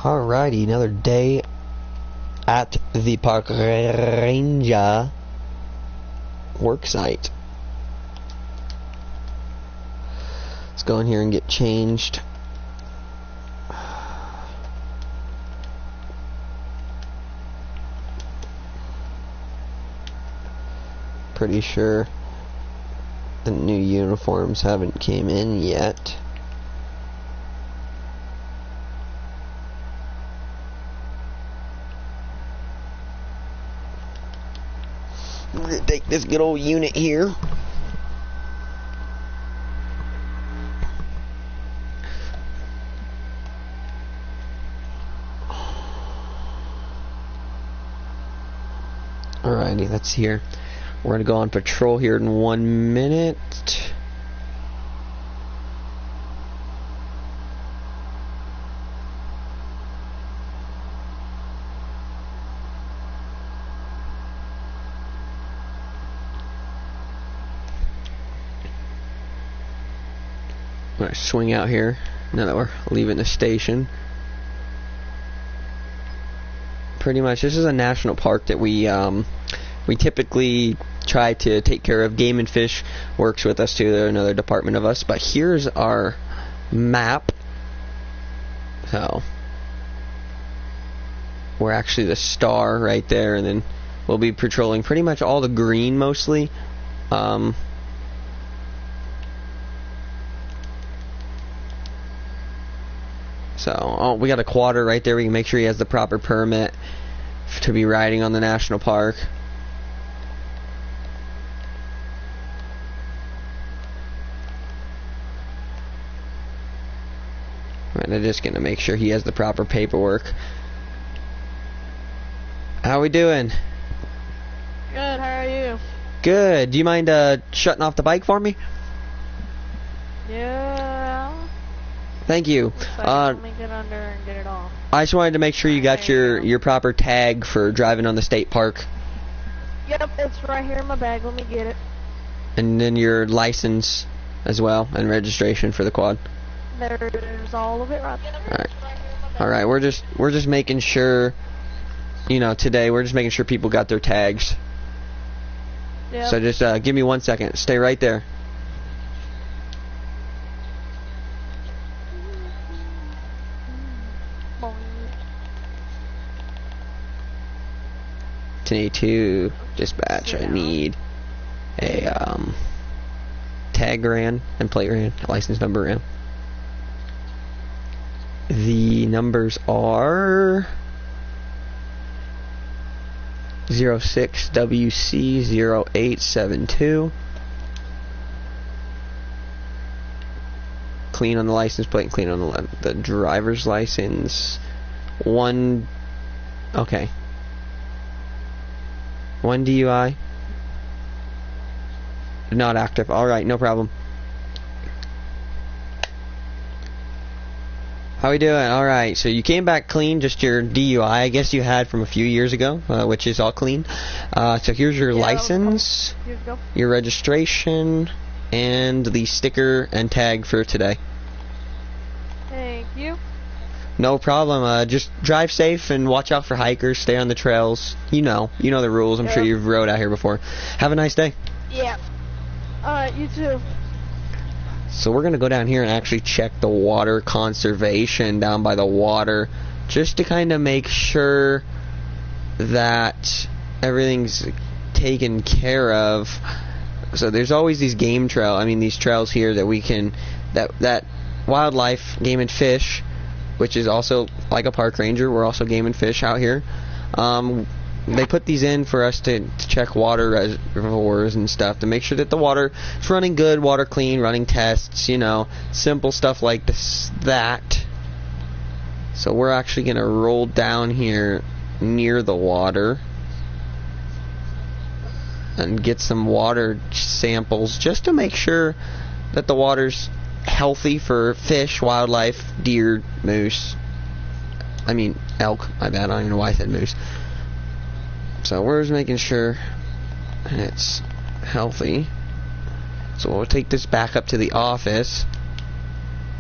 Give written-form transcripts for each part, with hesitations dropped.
Alrighty, another day at the Park Ranger worksite. Let's go in here and get changed. Pretty sure the new uniforms haven't came in yet. We're gonna take this good old unit here. Alrighty, that's here. We're gonna go on patrol here in 1 minute. I'm gonna swing out here now that we're leaving the station. Pretty much, this is a national park that we typically try to take care of. Game and Fish works with us too. They're another department of us. But here's our map. So we're actually the star right there, and then we'll be patrolling pretty much all the green mostly. So we got a quader right there. We can make sure he has the proper permit to be riding on the national park. Right, I'm just gonna make sure he has the proper paperwork. How we doing? Good, how are you? Good. Do you mind shutting off the bike for me? Yeah. Thank you. Looks like let me get under and get it off. I just wanted to make sure you got your proper tag for driving on the state park. Yep, it's right here in my bag. Let me get it. And then your license as well, and registration for the quad. There's all of it right there. Alright. Alright, we're just making sure, today we're just making sure people got their tags. Yep. So just give me 1 second. Stay right there. To dispatch, I need a tag ran and plate ran, license number ran. The numbers are 06WC0872. Clean on the license plate and clean on the driver's license. Okay. 1 DUI. Not active. Alright, no problem. How we doing? Alright, so you came back clean, just your DUI, I guess you had from a few years ago, which is all clean. So here's your license, your registration, and the sticker and tag for today. Thank you. No problem. Just drive safe and watch out for hikers. Stay on the trails. You know the rules. I'm sure you've rode out here before. Have a nice day. Yeah. Alright, you too. So we're going to go down here and actually check the water conservation down by the water, just to kind of make sure that everything's taken care of. So there's always these these trails here that we can, that wildlife, game and fish, which is also like a park ranger. We're also game and fish out here. They put these in for us to check water reservoirs and stuff to make sure that the water is running good, water clean, running tests, simple stuff like that. So we're actually going to roll down here near the water and get some water samples just to make sure that the water's healthy for fish, wildlife, deer, moose. Elk. My bad. I don't even know why I said moose. So we're just making sure it's healthy. So we'll take this back up to the office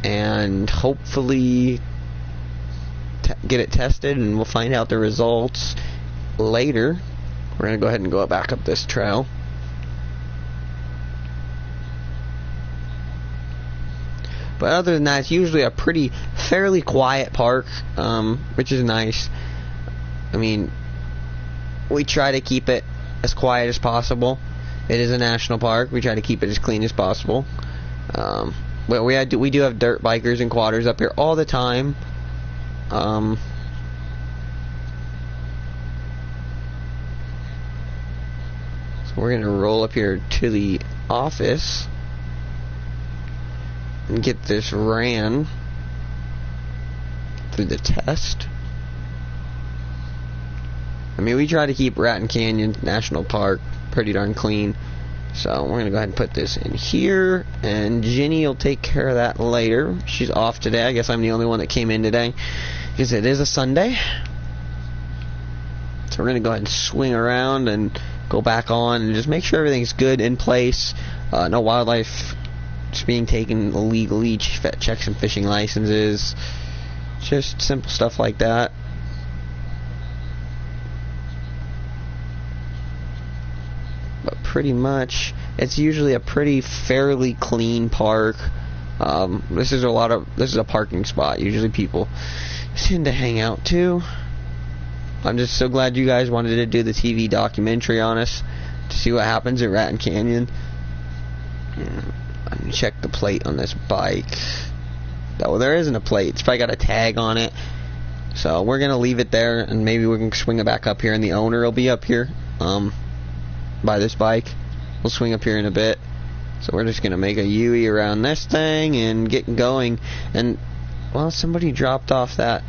and hopefully get it tested, and we'll find out the results later. We're gonna go ahead and go back up this trail. But other than that, it's usually a fairly quiet park, which is nice. I mean, we try to keep it as quiet as possible. It is a national park. We try to keep it as clean as possible. But we do have dirt bikers and quadders up here all the time. So we're going to roll up here to the office and get this ran through the test. I mean, we try to keep Raton Canyon National Park pretty darn clean. So we're going to go ahead and put this in here, and Ginny will take care of that later. She's off today. I guess I'm the only one that came in today because it is a Sunday. So we're going to go ahead and swing around and go back on and just make sure everything's good in place. No wildlife is being taken illegally. Check some fishing licenses. Just simple stuff like that. But pretty much, it's usually a fairly clean park. This is a parking spot. Usually people tend to hang out too. I'm just so glad you guys wanted to do the TV documentary on us to see what happens at Raton Canyon. Let me check the plate on this bike. Oh, there isn't a plate. It's probably got a tag on it. So we're gonna leave it there, and maybe we can swing it back up here, and the owner will be up here. By this bike. We'll swing up here in a bit. So we're just going to make a U-E around this thing and get going. And, well, somebody dropped off that.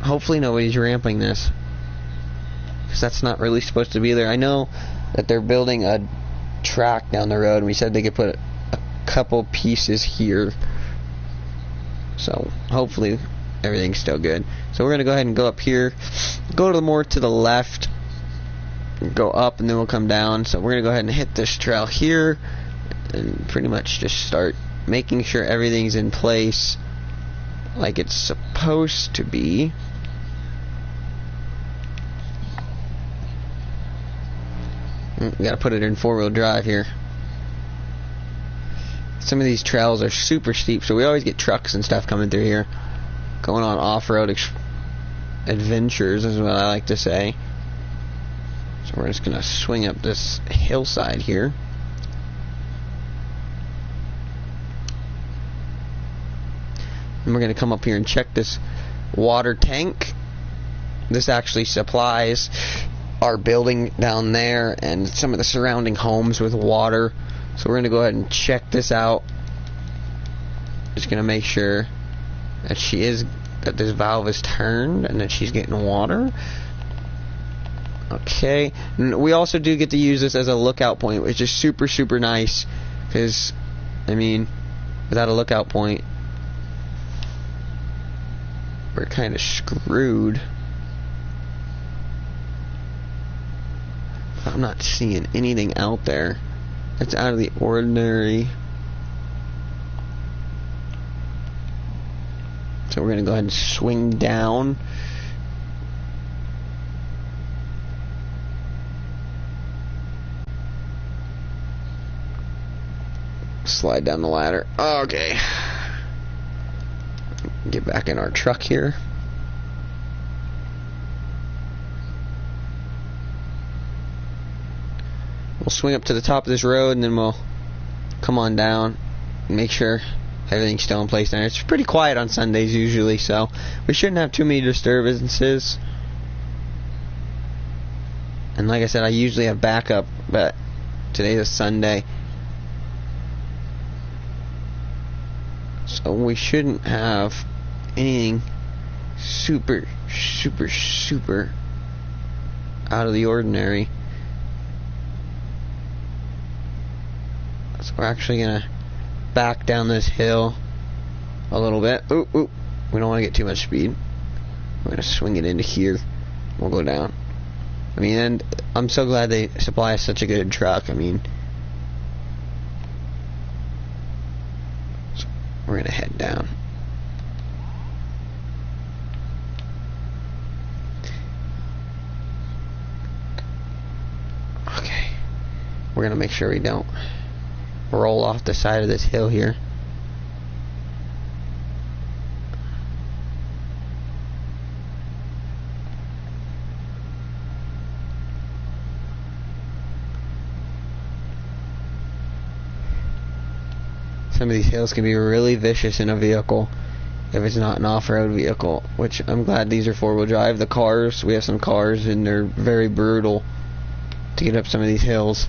Hopefully nobody's ramping this, because that's not really supposed to be there. I know that they're building a track down the road, and we said they could put a couple pieces here. So hopefully everything's still good. So we're going to go ahead and go up here. Go to the left. Go up, and then we'll come down. So we're going to go ahead and hit this trail here and pretty much just start making sure everything's in place like it's supposed to be. We got to put it in 4-wheel drive here. Some of these trails are super steep, so we always get trucks and stuff coming through here. Going on off-road adventures is what I like to say. So we're just going to swing up this hillside here. And we're going to come up here and check this water tank. This actually supplies our building down there and some of the surrounding homes with water. So we're going to go ahead and check this out. Just going to make sure that that this valve is turned and that she's getting water. Okay, and we also do get to use this as a lookout point, which is super, super nice, because, I mean, without a lookout point, we're kind of screwed. I'm not seeing anything out there that's out of the ordinary. So we're going to go ahead and swing down. Slide down the ladder. Okay. Get back in our truck here. We'll swing up to the top of this road, and then we'll come on down and make sure everything's still in place there. It's pretty quiet on Sundays usually, so we shouldn't have too many disturbances. And like I said, I usually have backup, but today's a Sunday, so we shouldn't have anything super, super, super out of the ordinary. So we're actually going to back down this hill a little bit. Ooh, ooh. We don't want to get too much speed. We're going to swing it into here. We'll go down. I mean, and I'm so glad they supply us such a good truck. I mean, so we're going to head down. we're gonna make sure we don't roll off the side of this hill here. Some of these hills can be really vicious in a vehicle if it's not an off-road vehicle, which I'm glad these are four-wheel drive. The cars, we have some cars and they're very brutal to get up some of these hills.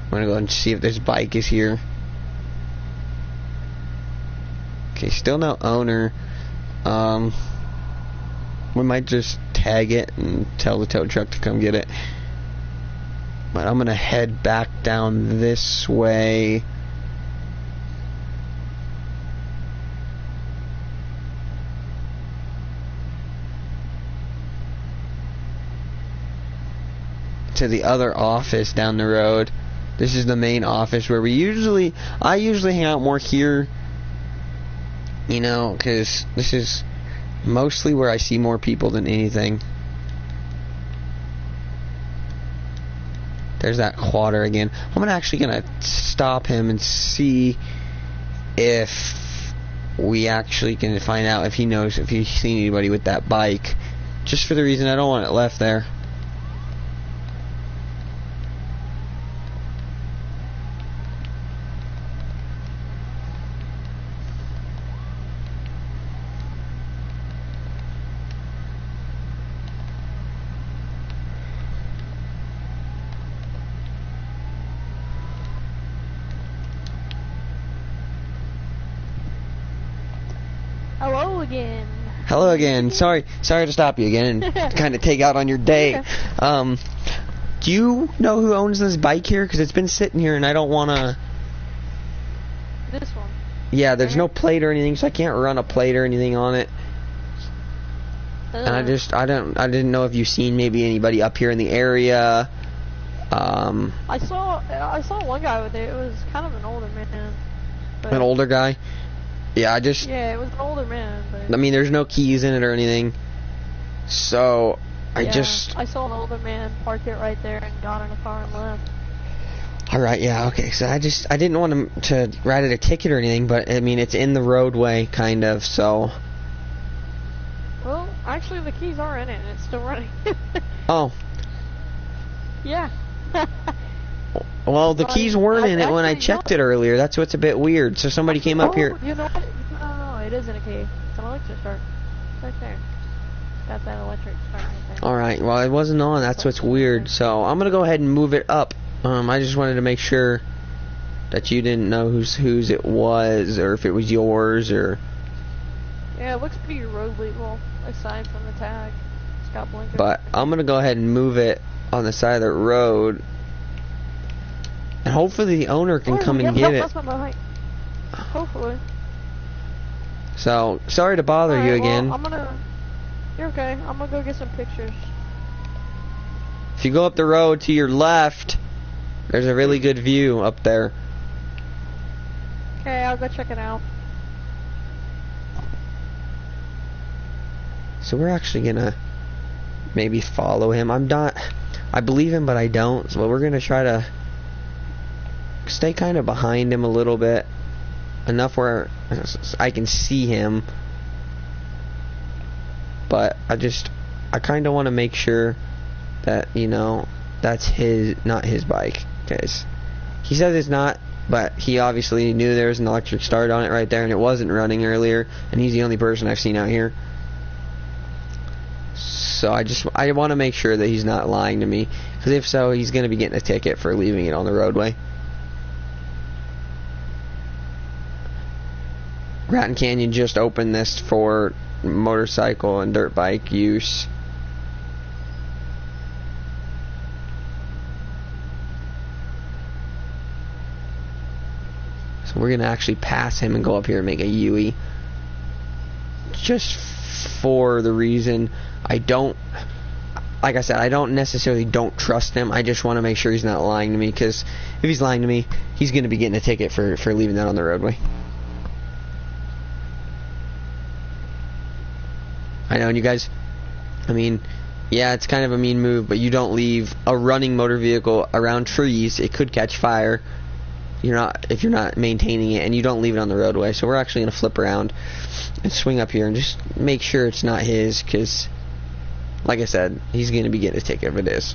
I'm gonna go and see if this bike is here. Okay, still no owner. We might just tag it and tell the tow truck to come get it. But I'm gonna head back down this way. To the other office down the road. This is the main office where I usually hang out more here, you know, because this is mostly where I see more people than anything. There's that quader again. I'm actually gonna stop him and see if we actually can find out if he knows, if he's seen anybody with that bike, just for the reason I don't want it left there. Hello again. Hello again. Sorry to stop you again and kind of take out on your day. Do you know who owns this bike here? Because it's been sitting here and I don't want to... This one. Yeah, there's no plate or anything, so I can't run a plate or anything on it. And I didn't know if you've seen maybe anybody up here in the area. I saw one guy with it. It was kind of an older man. An older guy? Yeah, Yeah, it was an older man. But I mean, there's no keys in it or anything. So, I saw an older man park it right there and got in a car and left. Alright, yeah, okay. So I didn't want him to write it a ticket or anything, but I mean, it's in the roadway, kind of, so... Well, actually the keys are in it and it's still running. Oh. Yeah. Well, the keys weren't in it when I checked it earlier. That's what's a bit weird. So somebody came up here. You know what? No, it isn't a key. It's an electric start. It's right there. Got that electric start right there. Alright, well, it wasn't on. That's what's weird. So I'm going to go ahead and move it up. I just wanted to make sure that you didn't know whose it was, or if it was yours, or... Yeah, it looks pretty road legal, aside from the tag. It's got blinkers. But I'm going to go ahead and move it on the side of the road. And hopefully the owner can come and get it. Hopefully. So, sorry to bother you again. Well, you're okay. I'm gonna go get some pictures. If you go up the road to your left, there's a really good view up there. Okay, I'll go check it out. So we're actually gonna maybe follow him. I believe him, but I don't. So we're gonna try to stay kind of behind him a little bit, enough where I can see him, but I kind of want to make sure that, you know, that's not his bike, because he says it's not, but he obviously knew there was an electric start on it right there and it wasn't running earlier, and he's the only person I've seen out here. So I want to make sure that he's not lying to me, because if so, he's going to be getting a ticket for leaving it on the roadway. Raton Canyon just opened this for motorcycle and dirt bike use. So we're going to actually pass him and go up here and make a U-E. Just for the reason like I said, I don't necessarily trust him. I just want to make sure he's not lying to me, because if he's lying to me, he's going to be getting a ticket for leaving that on the roadway. I know, and you guys, I mean, Yeah, it's kind of a mean move, but you don't leave a running motor vehicle around trees. It could catch fire. If you're not maintaining it, and you don't leave it on the roadway. So we're actually going to flip around and swing up here and just make sure it's not his, because, like I said, he's going to be getting his ticket if it is.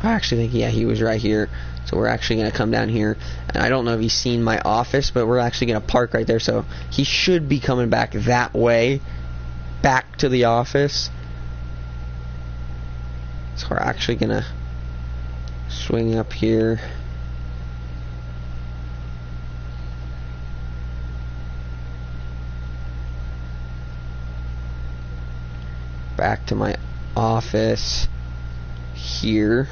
I actually think, yeah, he was right here. So we're actually going to come down here. And I don't know if he's seen my office, but we're actually going to park right there. So he should be coming back that way, back to the office. So we're actually going to swing up here. Back to my office here.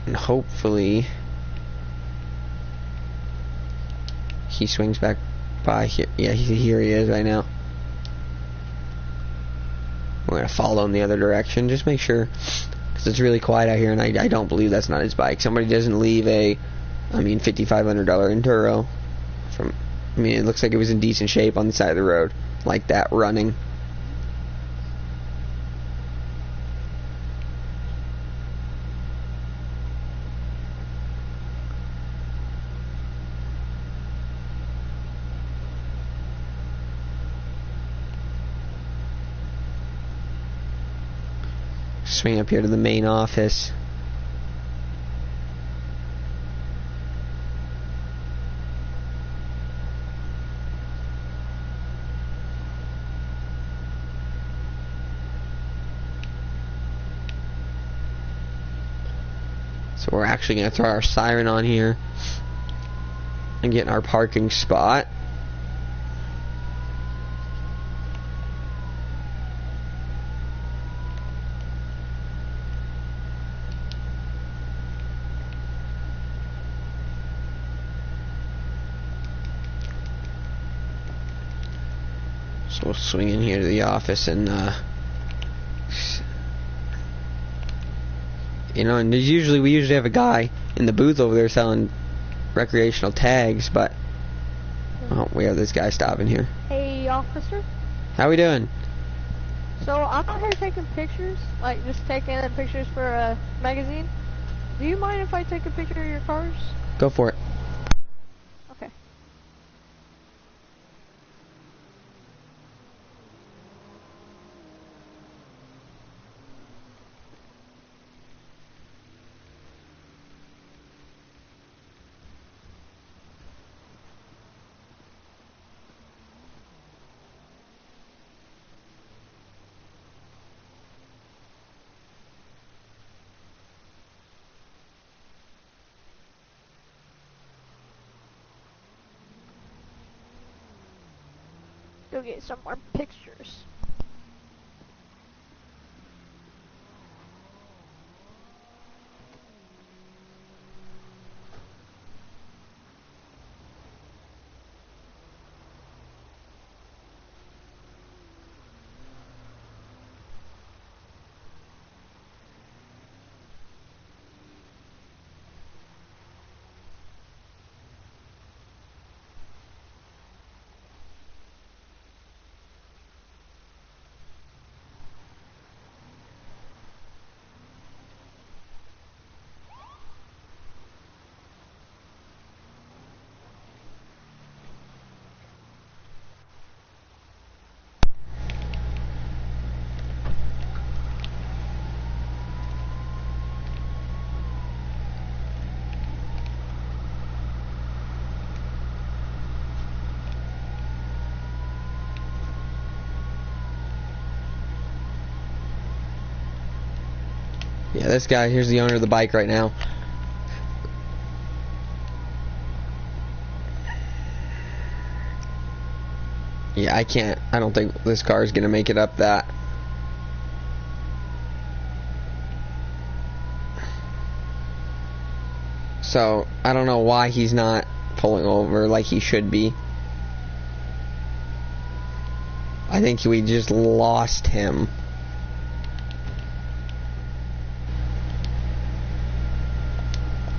And hopefully he swings back by here. Yeah, here he is right now. We're going to follow in the other direction. Just make sure, because it's really quiet out here, and I don't believe that's not his bike. Somebody doesn't leave a, $5,500 Enduro from, it looks like it was in decent shape on the side of the road, like that, running. Swing up here to the main office. So we're actually going to throw our siren on here and get in our parking spot. So we'll swing in here to the office and, and we usually have a guy in the booth over there selling recreational tags, but, we have this guy stopping here. Hey, officer. How we doing? So, I'm out here taking pictures, like just taking pictures for a magazine. Do you mind if I take a picture of your cars? Go for it. Okay. Go get some more pictures. Yeah, this guy, here's the owner of the bike right now. Yeah, I don't think this car is going to make it up that. So, I don't know why he's not pulling over like he should be. I think we just lost him.